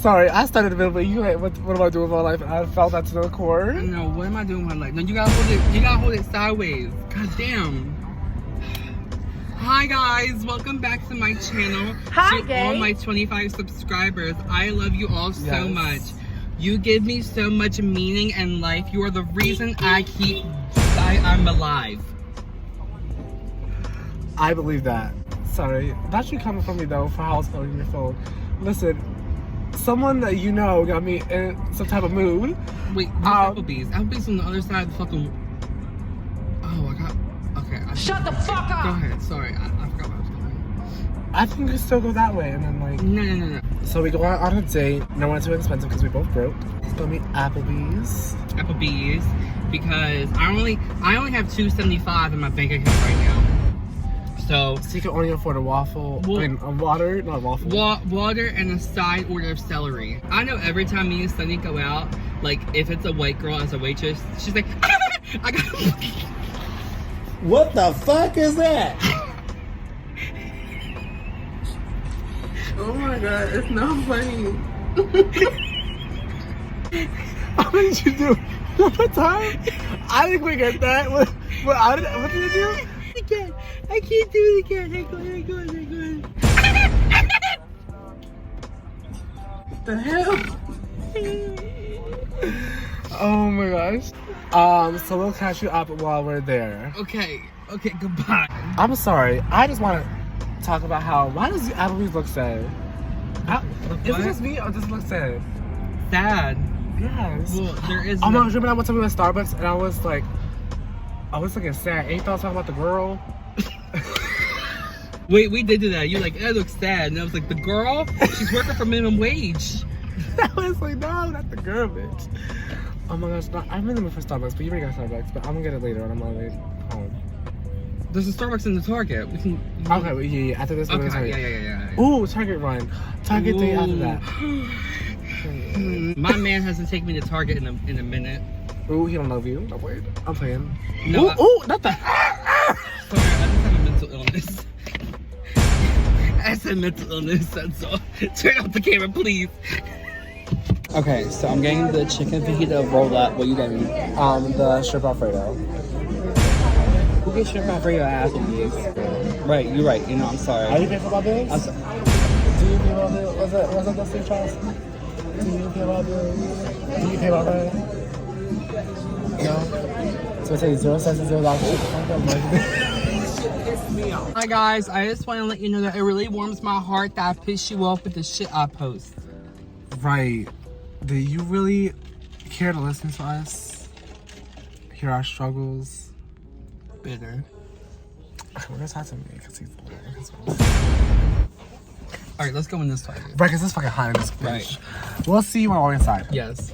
Sorry, I started a bit, but you like, what am I doing with my life? I felt that to the core. No, what am I doing with my life? No, you gotta hold it. You gotta hold it sideways. God damn. Hi guys, welcome back to my channel. Hi, to all my 25 subscribers. I love you all so much. You give me so much meaning in life. You are the reason I'm alive. I believe that. Sorry, that's you coming from me though for how I was holding your phone. Listen, someone that you know got me in some type of mood. Wait, Applebee's. Applebee's on the other side of the fucking. Oh, I got. Okay. Shut the fuck up! Go ahead. Sorry, I forgot what I was doing. I think we still go that way, and then like. No. So we go on a date. No one's too expensive because we both broke. Let's go meet Applebee's. Applebee's, because I only have $2.75 in my bank account right now. So you can only afford a waffle. Well, I mean, a water, not a waffle. Water and a side order of celery. I know every time me and Sunny go out, like if it's a white girl as a waitress, she's like, I got. What the fuck is that? Oh my god, it's not funny. What did you do? One more time? I didn't quick at that. What did you do? Again. I can't do it again. Hang on. What the hell? Oh my gosh. So we'll catch you up while we're there. Okay, goodbye. I'm sorry. I just want to talk about why does Applebee's look sad? Is it just me or does it look sad? Sad. Yes. Well, there is. I'm not sure, but I went to Starbucks and I was looking sad. Ain't thought talking about the girl. Wait, we did do that. You're like, that looks sad. And I was like, the girl? She's working for minimum wage. I was like, no, not the girl, bitch. Oh my gosh, no, I'm in the mood for Starbucks, but you already got Starbucks, but I'm gonna get it later when I'm on the way home. There's a Starbucks in the Target. We can. Okay, well, yeah, after this, Okay, yeah. Ooh, Target run. Target day after that. My man hasn't taken me to Target in a minute. Ooh, he don't love you. No, wait, I'm playing. No, ooh, not that. Sorry, I just have a mental illness. I said mental illness, that's all. Turn off the camera, please. Okay, so I'm getting the chicken fajita rolled up. What you getting? The shrimp Alfredo. Who gets shrimp Alfredo at Applebee's? Right, you're right. You know, I'm sorry. Are you paying for my bills? Do you pay my bills? Was that the same Charles? Do you pay my bills? Do you pay my rent? No? So I tell you 0 cents and $0. Hi guys, I just want to let you know that it really warms my heart that I piss you off with the shit I post. Right. Do you really care to listen to us? Hear our struggles? Bitter. We're gonna talk to me because he's Alright, let's go in this toilet. Right, because it's fucking hot in this bitch. Right. We'll see you when we're inside. Yes.